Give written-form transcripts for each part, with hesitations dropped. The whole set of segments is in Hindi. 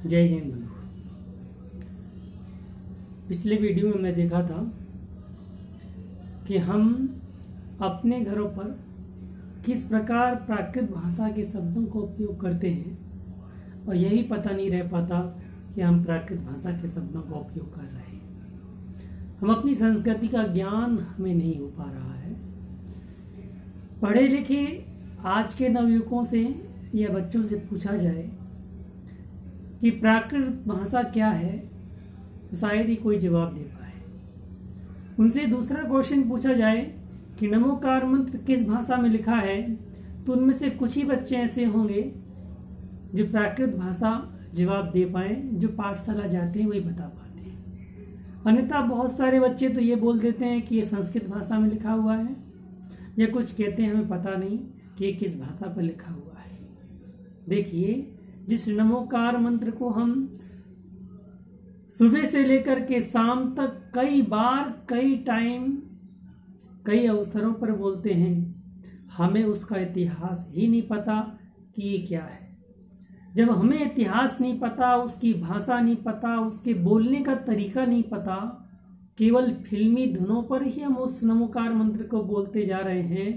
जय हिंद बंधु। पिछले वीडियो में हमने देखा था कि हम अपने घरों पर किस प्रकार प्राकृत भाषा के शब्दों का उपयोग करते हैं और यही पता नहीं रह पाता कि हम प्राकृत भाषा के शब्दों का उपयोग कर रहे हैं। हम अपनी संस्कृति का ज्ञान हमें नहीं हो पा रहा है। पढ़े लिखे आज के नवयुवकों से या बच्चों से पूछा जाए कि प्राकृत भाषा क्या है तो शायद ही कोई जवाब दे पाए। उनसे दूसरा क्वेश्चन पूछा जाए कि नमोकार मंत्र किस भाषा में लिखा है तो उनमें से कुछ ही बच्चे ऐसे होंगे जो प्राकृत भाषा जवाब दे पाए, जो पाठशाला जाते हैं वही बता पाते हैं। अन्यथा बहुत सारे बच्चे तो ये बोल देते हैं कि ये संस्कृत भाषा में लिखा हुआ है, या कुछ कहते हैं हमें पता नहीं कि ये किस भाषा पर लिखा हुआ है। देखिए, जिस नमोकार मंत्र को हम सुबह से लेकर के शाम तक कई बार, कई टाइम, कई अवसरों पर बोलते हैं, हमें उसका इतिहास ही नहीं पता कि ये क्या है। जब हमें इतिहास नहीं पता, उसकी भाषा नहीं पता, उसके बोलने का तरीका नहीं पता, केवल फिल्मी धुनों पर ही हम उस नमोकार मंत्र को बोलते जा रहे हैं,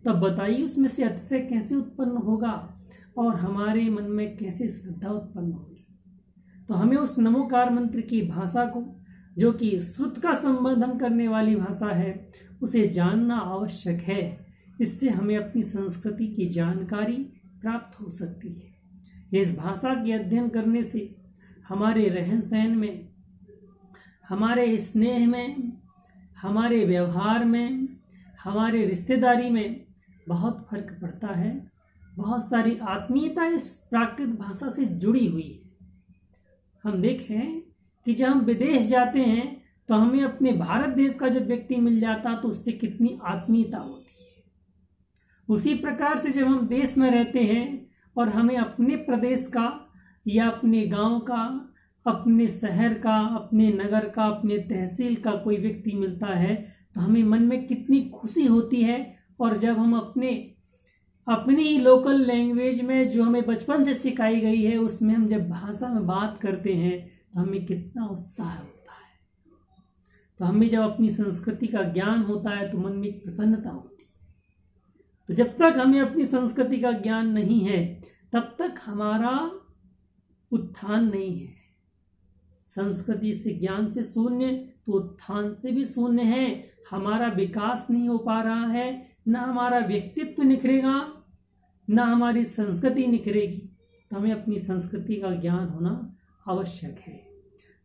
तब बताइए उसमें से अतिशय कैसे उत्पन्न होगा और हमारे मन में कैसे श्रद्धा उत्पन्न होगी। तो हमें उस नमोकार मंत्र की भाषा को, जो कि श्रुत का संवर्धन करने वाली भाषा है, उसे जानना आवश्यक है। इससे हमें अपनी संस्कृति की जानकारी प्राप्त हो सकती है। इस भाषा के अध्ययन करने से हमारे रहन सहन में, हमारे स्नेह में, हमारे व्यवहार में, हमारे रिश्तेदारी में बहुत फर्क पड़ता है। बहुत सारी आत्मीयता इस प्राकृत भाषा से जुड़ी हुई है। हम देखें कि जब हम विदेश जाते हैं तो हमें अपने भारत देश का जब व्यक्ति मिल जाता तो उससे कितनी आत्मीयता होती है। उसी प्रकार से जब हम देश में रहते हैं और हमें अपने प्रदेश का या अपने गांव का, अपने शहर का, अपने नगर का, अपने तहसील का कोई व्यक्ति मिलता है तो हमें मन में कितनी खुशी होती है। और जब हम अपनी ही लोकल लैंग्वेज में, जो हमें बचपन से सिखाई गई है, उसमें हम जब भाषा में बात करते हैं तो हमें कितना उत्साह होता है। तो हमें जब अपनी संस्कृति का ज्ञान होता है तो मन में एक प्रसन्नता होती है। तो जब तक हमें अपनी संस्कृति का ज्ञान नहीं है तब तक हमारा उत्थान नहीं है। संस्कृति से ज्ञान से शून्य तो उत्थान से भी शून्य है। हमारा विकास नहीं हो पा रहा है, ना हमारा व्यक्तित्व निखरेगा, ना हमारी संस्कृति निखरेगी। तो हमें अपनी संस्कृति का ज्ञान होना आवश्यक है।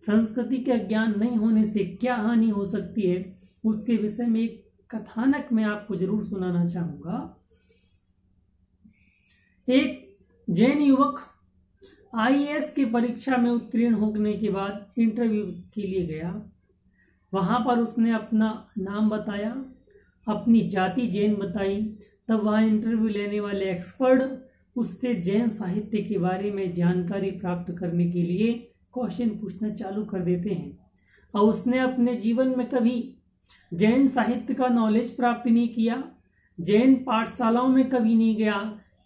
संस्कृति का ज्ञान नहीं होने से क्या हानि हो सकती है, उसके विषय में एक कथानक मैं आपको जरूर सुनाना चाहूंगा। एक जैन युवक आईएएस की परीक्षा में उत्तीर्ण होने के बाद इंटरव्यू के लिए गया। वहां पर उसने अपना नाम बताया, अपनी जाति जैन बताई। तब वहाँ इंटरव्यू लेने वाले एक्सपर्ट उससे जैन साहित्य के बारे में जानकारी प्राप्त करने के लिए क्वेश्चन पूछना चालू कर देते हैं। और उसने अपने जीवन में कभी जैन साहित्य का नॉलेज प्राप्त नहीं किया, जैन पाठशालाओं में कभी नहीं गया।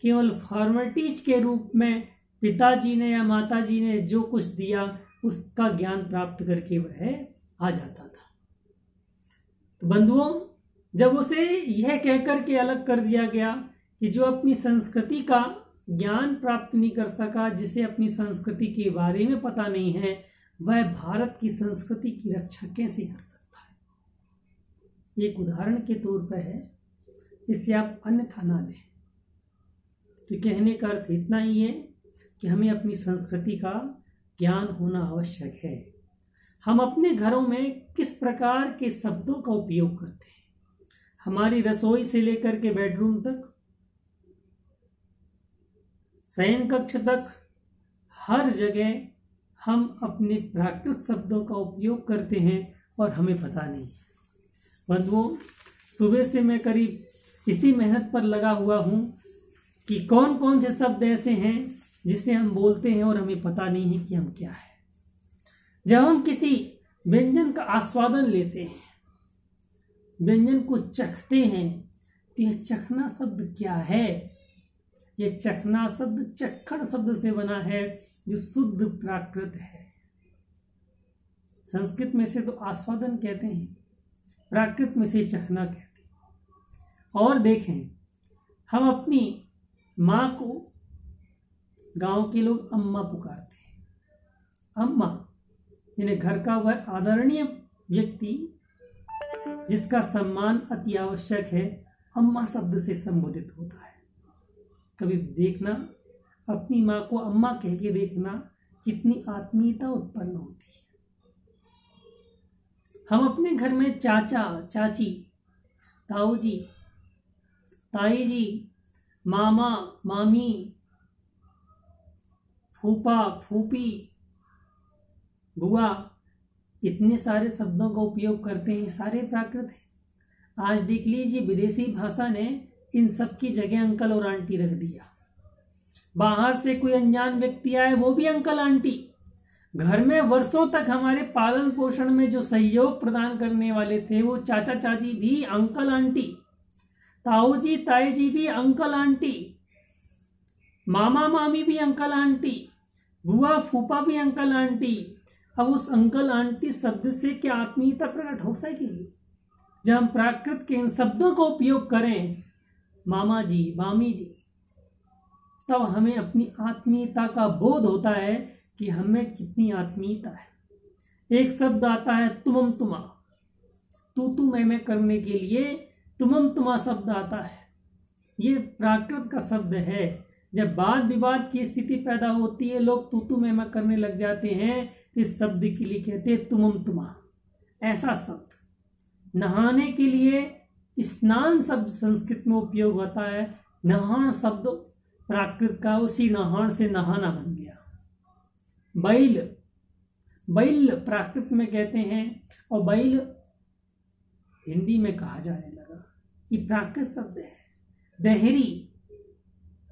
केवल फॉर्मेलिटीज के रूप में पिताजी ने या माताजी ने जो कुछ दिया उसका ज्ञान प्राप्त करके वह आ जाता था। तो बंधुओं, जब उसे यह कहकर के अलग कर दिया गया कि जो अपनी संस्कृति का ज्ञान प्राप्त नहीं कर सका, जिसे अपनी संस्कृति के बारे में पता नहीं है, वह भारत की संस्कृति की रक्षा कैसे कर सकता है। एक उदाहरण के तौर पर है, इसे आप अन्यथा ना लें। तो कहने का अर्थ इतना ही है कि हमें अपनी संस्कृति का ज्ञान होना आवश्यक है। हम अपने घरों में किस प्रकार के शब्दों का उपयोग करते हैं, हमारी रसोई से लेकर के बेडरूम तक, शयन कक्ष तक, हर जगह हम अपने प्राकृत शब्दों का उपयोग करते हैं और हमें पता नहीं। बंधुओं, सुबह से मैं करीब इसी मेहनत पर लगा हुआ हूं कि कौन कौन से शब्द ऐसे हैं जिसे हम बोलते हैं और हमें पता नहीं है कि हम क्या है। जब हम किसी व्यंजन का आस्वादन लेते हैं, व्यंजन को चखते हैं, तो यह चखना शब्द क्या है, ये चखना शब्द चक्खड़ शब्द से बना है, जो शुद्ध प्राकृत है। संस्कृत में से तो आस्वादन कहते हैं, प्राकृत में से चखना कहते हैं। और देखें, हम अपनी माँ को गांव के लोग अम्मा पुकारते हैं। अम्मा यानी घर का वह आदरणीय व्यक्ति जिसका सम्मान अति आवश्यक है, अम्मा शब्द से संबोधित होता है। कभी देखना, अपनी माँ को अम्मा कह के देखना, कितनी आत्मीयता उत्पन्न होती है। हम अपने घर में चाचा चाची, ताऊ जी, ताई जी, मामा मामी, फूफा फूफी, बुआ, इतने सारे शब्दों का उपयोग करते हैं, सारे प्राकृत हैं। आज देख लीजिए, विदेशी भाषा ने इन सब की जगह अंकल और आंटी रख दिया। बाहर से कोई अनजान व्यक्ति आए, वो भी अंकल आंटी। घर में वर्षों तक हमारे पालन पोषण में जो सहयोग प्रदान करने वाले थे, वो चाचा चाची भी अंकल आंटी, ताऊ जी ताई जी भी अंकल आंटी, मामा मामी भी अंकल आंटी, बुआ फूफा भी अंकल आंटी। अब उस अंकल आंटी शब्द से क्या आत्मीयता प्रकट हो सकेगी? जब हम प्राकृत के इन शब्दों का उपयोग करें, मामा जी मामी जी, तब हमें अपनी आत्मीयता का बोध होता है कि हमें कितनी आत्मीयता है। एक शब्द आता है तुमम तुमा, तू मैं करने के लिए तुमम तुमा शब्द आता है। ये प्राकृत का शब्द है। जब वाद विवाद की स्थिति पैदा होती है, लोग तू मैं करने लग जाते हैं, इस शब्द के लिए कहते हैं तुमम तुमा। ऐसा शब्द नहाने के लिए स्नान शब्द संस्कृत में उपयोग होता है। नहान शब्द प्राकृत का, उसी नहान से नहाना बन गया। बैल, बैल प्राकृत में कहते हैं, और बैल हिंदी में कहा जाने लगा। ये प्राकृत शब्द है। देहरी,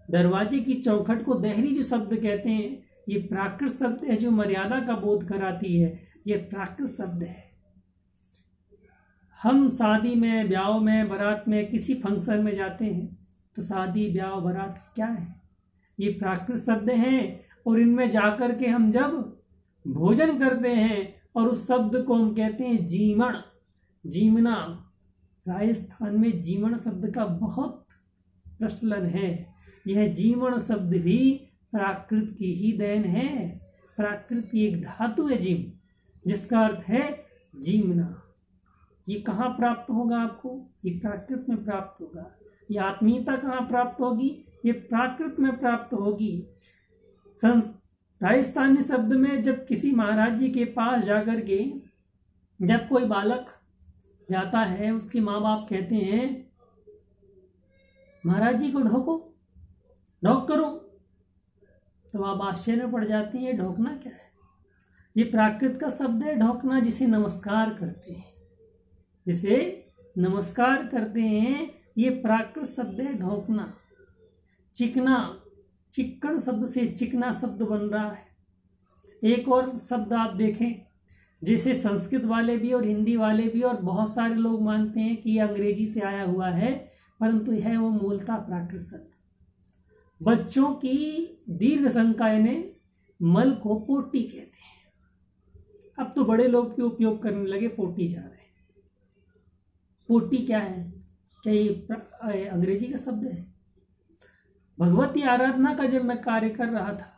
दरवाजे की चौखट को देहरी जो शब्द कहते हैं, ये प्राकृत शब्द है, जो मर्यादा का बोध कराती है। ये प्राकृत शब्द है। हम शादी में, ब्याह में, बारात में, किसी फंक्शन में जाते हैं, तो शादी ब्याह बारात क्या है? ये प्राकृत शब्द हैं। और इनमें जाकर के हम जब भोजन करते हैं, और उस शब्द को हम कहते हैं जीमण, जीमना। राजस्थान में जीमण शब्द का बहुत प्रचलन है। यह जीमण शब्द भी प्राकृत की ही देन है। प्राकृत की एक धातु है जीम, जिसका अर्थ है जीमना। ये कहाँ प्राप्त होगा आपको? ये प्राकृत में प्राप्त होगा। ये आत्मीयता कहाँ प्राप्त होगी? ये प्राकृत में प्राप्त होगी। राजस्थानी शब्द में जब किसी महाराज जी के पास जाकर के जब कोई बालक जाता है, उसके माँ बाप कहते हैं महाराज जी को ढोको, ढोक करो, तो आप आश्चर्य में पड़ जाते हैं। ढोकना क्या है? ये प्राकृत का शब्द है ढोकना, जिसे नमस्कार करते हैं, जिसे नमस्कार करते हैं, ये प्राकृत शब्द है ढोकना। चिकना, चिक्कण शब्द से चिकना शब्द बन रहा है। एक और शब्द आप देखें, जैसे संस्कृत वाले भी और हिंदी वाले भी और बहुत सारे लोग मानते हैं कि यह अंग्रेजी से आया हुआ है, परंतु यह वो मूलतः प्राकृत शब्द। बच्चों की दीर्घ संकाय ने मल को पोटी कहते हैं। अब तो बड़े लोग भी उपयोग करने लगे, पोटी जा रहे हैं। पोटी क्या है? क्या ये अंग्रेजी का शब्द है? भगवती आराधना का जब मैं कार्य कर रहा था,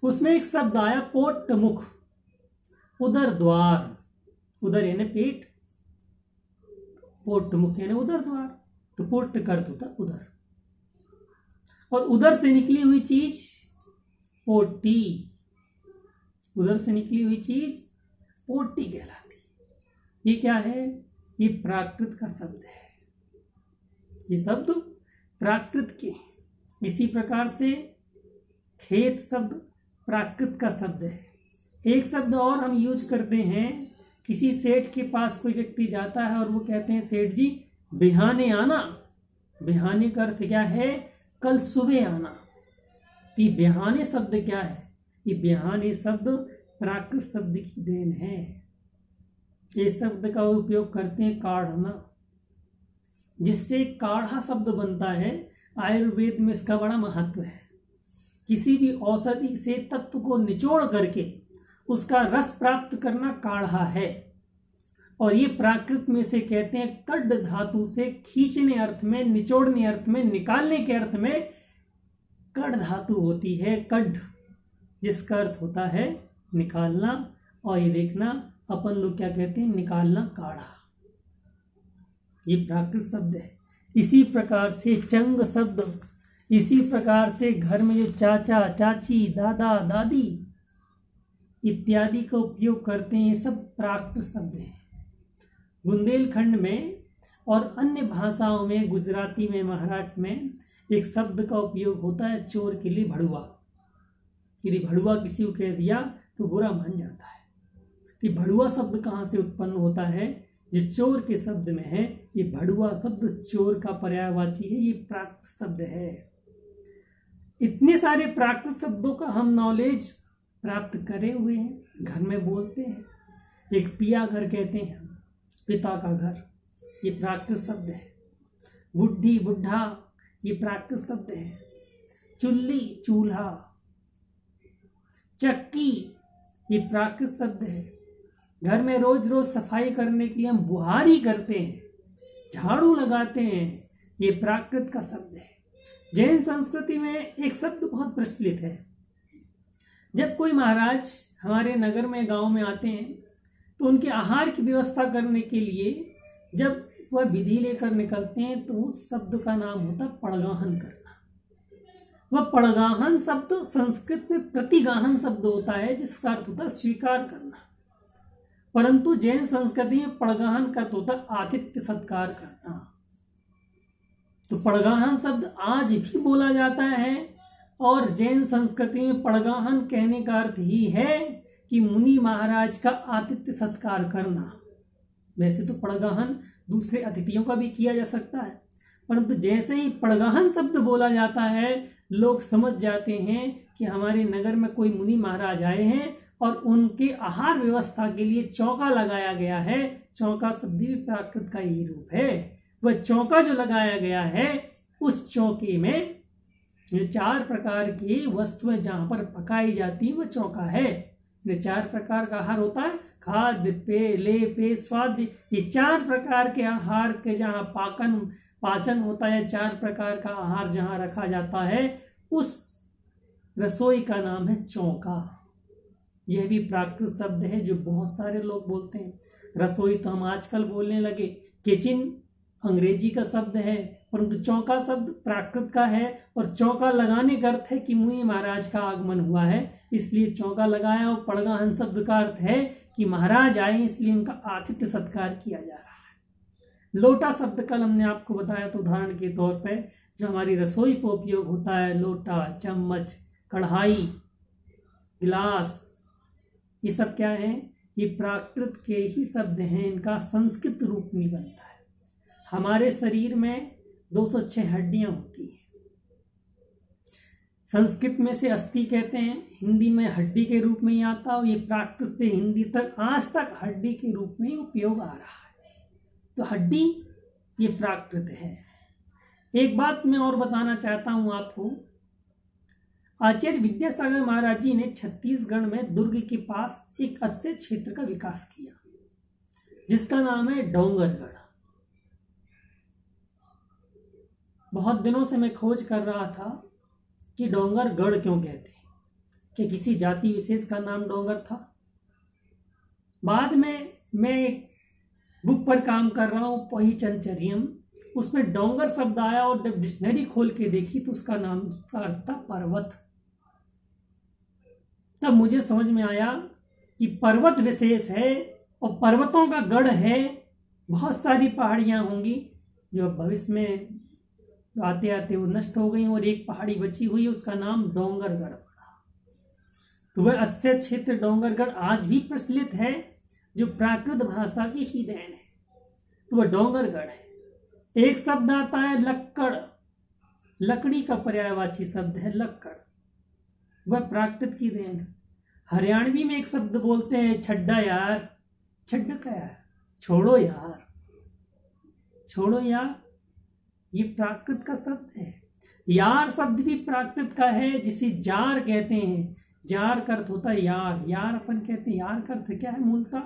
उसमें एक शब्द आया पोट मुख, उदर द्वार। उदर यानी पेट, पोट मुख यानी उदर द्वार। तो पोट का अर्थ होता उदर, और उदर से निकली हुई चीज पोटी। उदर से निकली हुई चीज पोटी कहलाती। ये क्या है? ये प्राकृत का शब्द है। ये शब्द प्राकृत के। इसी प्रकार से खेत शब्द प्राकृत का शब्द है। एक शब्द और हम यूज करते हैं, किसी सेठ के पास कोई व्यक्ति जाता है और वो कहते हैं सेठ जी बिहाने आना। बिहाने का अर्थ क्या है? कल सुबह आना। कि बिहाने शब्द क्या है? ये बिहाने शब्द प्राकृत शब्द की देन है। इस शब्द का उपयोग करते हैं काढ़ना, जिससे काढ़ा शब्द बनता है। आयुर्वेद में इसका बड़ा महत्व है। किसी भी औषधि से तत्व को निचोड़ करके उसका रस प्राप्त करना काढ़ा है। और ये प्राकृत में से कहते हैं कड्ड धातु से खींचने अर्थ में, निचोड़ने अर्थ में, निकालने के अर्थ में कड़ धातु होती है, कड्ड, जिसका अर्थ होता है निकालना। और ये देखना अपन लोग क्या कहते हैं, निकालना काढ़ा। ये प्राकृत शब्द है। इसी प्रकार से चंग शब्द, इसी प्रकार से घर में जो चाचा चाची, दादा दादी इत्यादि का उपयोग करते हैं, ये सब प्राकृत शब्द हैं। बुंदेलखंड में और अन्य भाषाओं में, गुजराती में, महाराष्ट्र में एक शब्द का उपयोग होता है चोर के लिए, भड़ुआ। यदि भड़ुआ किसी को कह दिया तो बुरा मान जाता है। तो भड़ुआ शब्द कहाँ से उत्पन्न होता है, जो चोर के शब्द में है। ये भड़ुआ शब्द चोर का पर्यायवाची है, ये प्राकृत शब्द है। इतने सारे प्राकृत शब्दों का हम नॉलेज प्राप्त करे हुए हैं, घर में बोलते हैं। एक पिया घर कहते हैं, पिता का घर, ये प्राकृत शब्द है। बुढ़ी, बुढ़ा, ये प्राकृत शब्द है। चुल्ली, चूल्हा, चक्की, ये प्राकृत शब्द है। घर में रोज रोज सफाई करने के लिए हम बुहारी करते हैं, झाड़ू लगाते हैं, ये प्राकृत का शब्द है। जैन संस्कृति में एक शब्द बहुत प्रचलित है। जब कोई महाराज हमारे नगर में, गांव में आते हैं तो उनके आहार की व्यवस्था करने के लिए जब वह विधि लेकर निकलते हैं तो उस शब्द का नाम होता है पड़गाहन करना। वह पड़गाहन शब्द संस्कृत में प्रतिगाहन शब्द होता है, जिसका अर्थ होता है स्वीकार करना। परंतु जैन संस्कृति में पड़गाहन का अर्थ होता है आतिथ्य सत्कार करना। तो पड़गाहन शब्द आज भी बोला जाता है और जैन संस्कृति में पड़गाहन कहने का अर्थ ही है कि मुनि महाराज का आतिथ्य सत्कार करना। वैसे तो पड़गाहन दूसरे अतिथियों का भी किया जा सकता है, परंतु जैसे ही पड़गाहन शब्द बोला जाता है लोग समझ जाते हैं कि हमारे नगर में कोई मुनि महाराज आए हैं और उनके आहार व्यवस्था के लिए चौका लगाया गया है। चौका शब्द भी प्राकृत का ही रूप है। वह चौका जो लगाया गया है, उस चौके में ये 4 प्रकार की वस्तुएं जहां पर पकाई जाती है वह चौका है। ये 4 प्रकार का आहार होता है, खाद्य, पेय, लेय, पेय, स्वाद्य। ये 4 प्रकार के आहार के जहां पाचन होता है, 4 प्रकार का आहार जहां रखा जाता है, उस रसोई का नाम है चौका। यह भी प्राकृत शब्द है जो बहुत सारे लोग बोलते हैं। रसोई तो हम आजकल बोलने लगे, किचन अंग्रेजी का शब्द है, परंतु चौका शब्द प्राकृत का है। और चौका लगाने का अर्थ है कि मुनि महाराज का आगमन हुआ है, इसलिए चौका लगाया। और पड़गाहन शब्द का अर्थ है कि महाराज आए, इसलिए उनका आतिथ्य सत्कार किया जा रहा है। लोटा शब्द कल हमने आपको बताया तो उदाहरण के तौर पे जो हमारी रसोई पर उपयोग होता है, लोटा, चम्मच, कढ़ाई, गिलास, ये सब क्या है, ये प्राकृत के ही शब्द हैं। इनका संस्कृत रूप नहीं बनता है। हमारे शरीर में 206 हड्डियां होती हैं। संस्कृत में से अस्थि कहते हैं, हिंदी में हड्डी के रूप में ही आता है। और ये प्राकृत से हिंदी तक आज तक हड्डी के रूप में ही उपयोग आ रहा है। तो हड्डी ये प्राकृत है। एक बात मैं और बताना चाहता हूं आपको। आचार्य विद्यासागर महाराज जी ने छत्तीसगढ़ में दुर्ग के पास एक अच्छे क्षेत्र का विकास किया जिसका नाम है डोंगरगढ़। बहुत दिनों से मैं खोज कर रहा था कि डोंगरगढ़ क्यों कहते हैं, कि किसी जाति विशेष का नाम डोंगर था। बाद में मैं एक बुक पर काम कर रहा हूं, पही चंचरियम, उसमें डोंगर शब्द आया और जब डिक्शनरी खोल के देखी तो उसका नाम, उसका अर्थ था पर्वत। तब मुझे समझ में आया कि पर्वत विशेष है और पर्वतों का गढ़ है। बहुत सारी पहाड़ियां होंगी जो भविष्य में आते आते वो नष्ट हो गई और एक पहाड़ी बची हुई है, उसका नाम डोंगरगढ़ पड़ा। तो वह अच्छे क्षेत्र डोंगरगढ़ आज भी प्रचलित है, जो प्राकृत भाषा की ही देन है। तो वह डोंगरगढ़ है। एक शब्द आता है लक्कड़, लकड़ी का पर्यायवाची शब्द है लक्कड़, वह प्राकृत की देन है। हरियाणवी में एक शब्द बोलते हैं छड्डा यार, छड्डा क्या है, छोड़ो यार, छोड़ो यार, ये प्राकृत का शब्द है। यार शब्द भी प्राकृत का है, जिसे जार कहते हैं। जार का अर्थ होता है यार। यार अपन कहते हैं, यार का अर्थ क्या है मूलतः?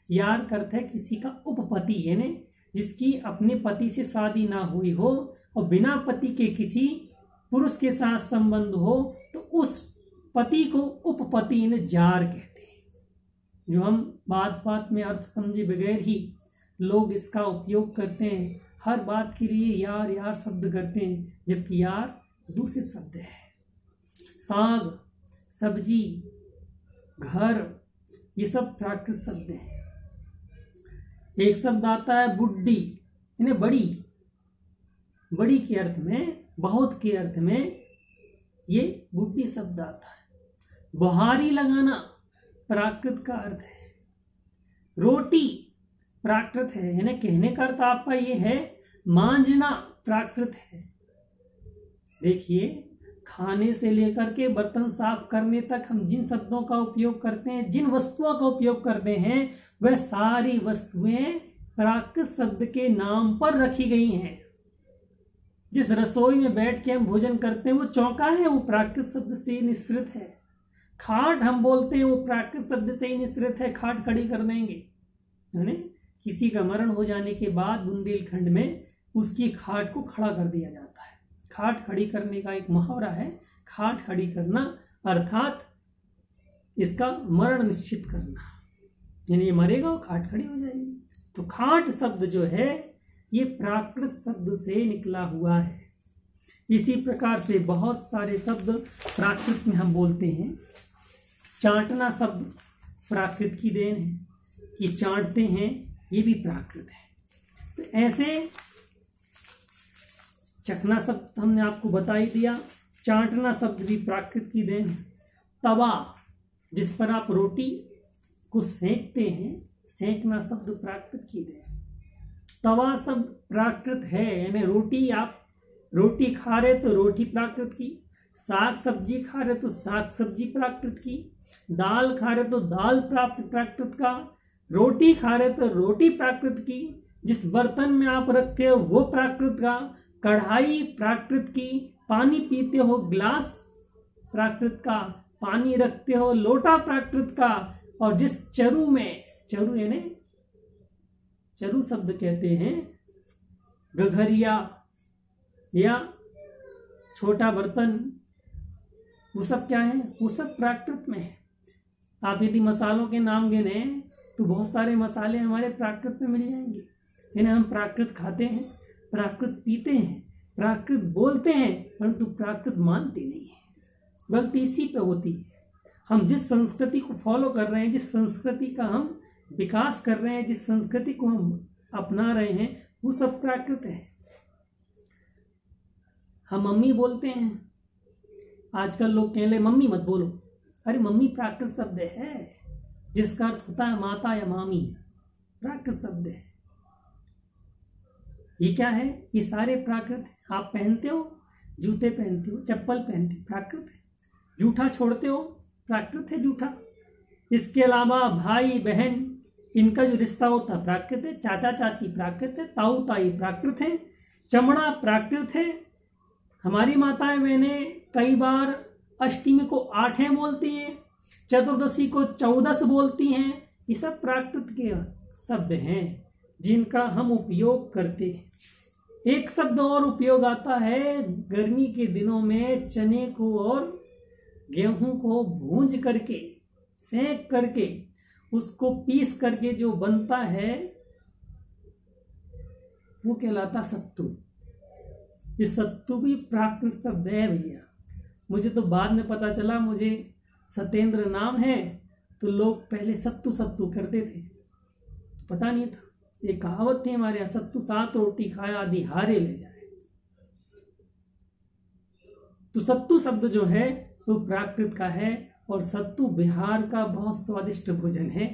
यार का अर्थ है किसी का उपपति, यानी जिसकी अपने पति से शादी ना हुई हो और बिना पति के किसी पुरुष के साथ संबंध हो, तो उस पति को उपपति यानी जार कहते हैं। जो हम बात बात में अर्थ समझे बगैर ही लोग इसका उपयोग करते हैं, हर बात के लिए यार यार शब्द करते हैं, जबकि यार दूसरे शब्द है। साग, सब्जी, घर, ये सब प्राकृत शब्द हैं। एक शब्द आता है बुड्ढी, यानी बड़ी। बड़ी के अर्थ में, बहुत के अर्थ में ये बुड्ढी शब्द आता है। बुहारी लगाना प्राकृत का अर्थ है। रोटी प्राकृत है, यानी कहने का अर्थ आपका ये है मांझना प्राकृत है। देखिए, खाने से लेकर के बर्तन साफ करने तक हम जिन शब्दों का उपयोग करते हैं, जिन वस्तुओं का उपयोग करते हैं, वह सारी वस्तुएं प्राकृत शब्द के नाम पर रखी गई हैं। जिस रसोई में बैठ के हम भोजन करते हैं वो चौका है, वो प्राकृत शब्द से निश्रित है। खाट हम बोलते हैं, वो प्राकृत शब्द से ही निश्रित है। खाट खड़ी कर देंगे, यानी किसी का मरण हो जाने के बाद बुंदेलखंड में उसकी खाट को खड़ा कर दिया जाता है। खाट खड़ी करने का एक मुहावरा है, खाट खड़ी करना अर्थात इसका मरण निश्चित करना, यानी ये मरेगा और खाट खड़ी हो जाएगी। तो खाट शब्द जो है ये प्राकृत शब्द से निकला हुआ है। इसी प्रकार से बहुत सारे शब्द प्राकृत में हम बोलते हैं। चाटना शब्द प्राकृत की देन है, कि चाटते हैं, ये भी प्राकृत है। तो ऐसे चखना शब्द हमने आपको बता ही दिया, चाटना शब्द भी प्राकृत की देन है। तवा, जिस पर आप रोटी को सेंकते हैं, सेंकना शब्द प्राकृत की देन। तवा शब्द प्राकृत है, यानी रोटी, आप रोटी खा रहे तो रोटी प्राकृत की, साग सब्जी खा रहे तो साग सब्जी प्राकृत की, दाल खा रहे तो दाल प्राकृत का, रोटी खा रहे तो रोटी प्राकृत की, जिस बर्तन में आप रखते हो वो प्राकृत का, कढ़ाई प्राकृत की, पानी पीते हो गिलास प्राकृत का, पानी रखते हो लोटा प्राकृत का, और जिस चरु में, चरु यानी चरु शब्द कहते हैं गघरिया या छोटा बर्तन, वो सब क्या है? वो सब प्राकृत में है। आप यदि मसालों के नाम गिने तो बहुत सारे मसाले हमारे प्राकृत में मिल जाएंगे। इन्हें हम प्राकृत खाते हैं, प्राकृत पीते हैं, प्राकृत बोलते हैं, परंतु प्राकृत मानते नहीं है। गलती इसी पे होती है। हम जिस संस्कृति को फॉलो कर रहे हैं, जिस संस्कृति का हम विकास कर रहे हैं, जिस संस्कृति को हम अपना रहे हैं, वो सब प्राकृत है। हम मम्मी बोलते हैं, आजकल लोग कहने लगे मम्मी मत बोलो। अरे मम्मी प्राकृत शब्द है, जिसका अर्थ होता है माता या मामी, प्राकृत शब्द है। ये क्या है? ये सारे प्राकृत है। आप पहनते हो, जूते पहनते हो, चप्पल पहनते हो, प्राकृत है। जूठा छोड़ते हो, प्राकृत है जूठा। इसके अलावा भाई बहन, इनका जो रिश्ता होता है प्राकृत है। चाचा चाची प्राकृत है, ताऊ ताई प्राकृत है, चमड़ा प्राकृत है। हमारी माताएं बहनें कई बार अष्टमी को 8 बोलती हैं, चतुर्दशी को 14 बोलती हैं। ये सब प्राकृत के शब्द हैं जिनका हम उपयोग करते हैं। एक शब्द और उपयोग आता है गर्मी के दिनों में, चने को और गेहूं को भूंज करके, सेंक करके, उसको पीस करके जो बनता है वो कहलाता सत्तू। ये सत्तू भी प्राकृत शब्द है भैया। मुझे तो बाद में पता चला, मुझे सत्येंद्र नाम है तो लोग पहले सत्तू सत्तू करते थे, पता नहीं था। एक कहावत थी हमारे यहाँ, सत्तू 7 रोटी खाया आदि हारे ले जाए। तो सत्तू शब्द जो है वो प्राकृत का है, और सत्तू बिहार का बहुत स्वादिष्ट भोजन है।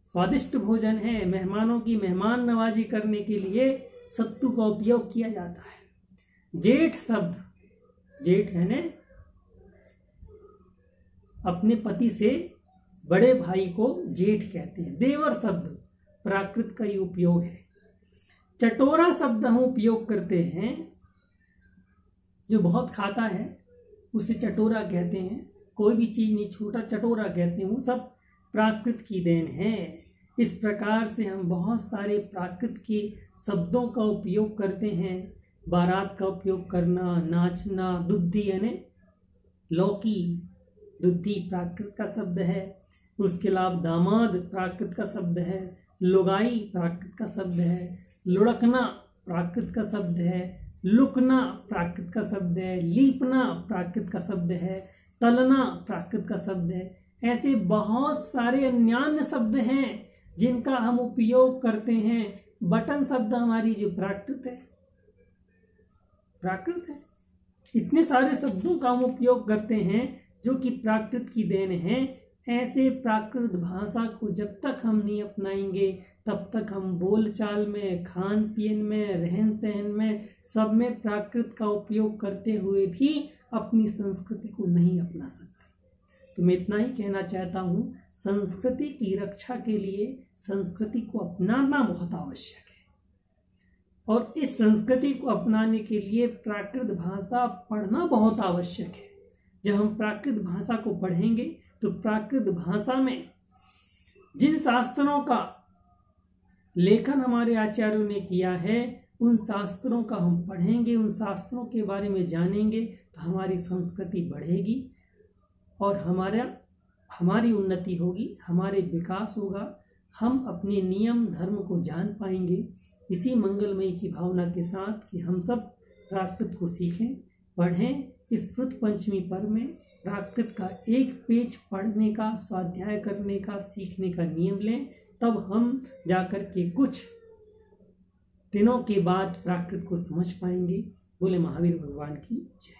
स्वादिष्ट भोजन है। मेहमानों की मेहमान नवाजी करने के लिए सत्तू का उपयोग किया जाता है। जेठ शब्द, जेठ है ने अपने पति से बड़े भाई को जेठ कहते हैं। देवर शब्द प्राकृत का ही उपयोग है। चटोरा शब्द हम उपयोग करते हैं जो बहुत खाता है उसे चटोरा कहते हैं, कोई भी चीज नहीं छोटा चटोरा कहते हैं, वो सब प्राकृत की देन है। इस प्रकार से हम बहुत सारे प्राकृत के शब्दों का उपयोग करते हैं। बारात का उपयोग करना, नाचना, दुद्धि यानी लौकी, दुद्धि प्राकृत का शब्द है। उसके अलावा दामाद प्राकृत का शब्द है, लुगाई प्राकृत का शब्द है, लुढ़कना प्राकृत का शब्द है, लुकना प्राकृत का शब्द है, लीपना प्राकृत का शब्द है, तलना प्राकृत का शब्द है। ऐसे बहुत सारे अन्यान्य शब्द हैं जिनका हम उपयोग करते हैं। बटन शब्द हमारी जो प्राकृत है, प्राकृत है। इतने सारे शब्दों का हम उपयोग करते हैं जो कि प्राकृत की देन है। ऐसे प्राकृत भाषा को जब तक हम नहीं अपनाएंगे तब तक हम बोलचाल में, खान पीन में, रहन सहन में, सब में प्राकृत का उपयोग करते हुए भी अपनी संस्कृति को नहीं अपना सकते। तो मैं इतना ही कहना चाहता हूँ, संस्कृति की रक्षा के लिए संस्कृति को अपनाना बहुत आवश्यक है, और इस संस्कृति को अपनाने के लिए प्राकृत भाषा पढ़ना बहुत आवश्यक है। जब हम प्राकृत भाषा को पढ़ेंगे तो प्राकृत भाषा में जिन शास्त्रों का लेखन हमारे आचार्यों ने किया है, उन शास्त्रों का हम पढ़ेंगे, उन शास्त्रों के बारे में जानेंगे, तो हमारी संस्कृति बढ़ेगी और हमारी उन्नति होगी, हमारे विकास होगा, हम अपने नियम धर्म को जान पाएंगे। इसी मंगलमयी की भावना के साथ कि हम सब प्राकृत को सीखें, पढ़ें। इस श्रुत पंचमी पर्व में प्राकृत का एक पेज पढ़ने का, स्वाध्याय करने का, सीखने का नियम लें, तब हम जाकर के कुछ दिनों के बाद प्राकृत को समझ पाएंगे। बोले महावीर भगवान की जय।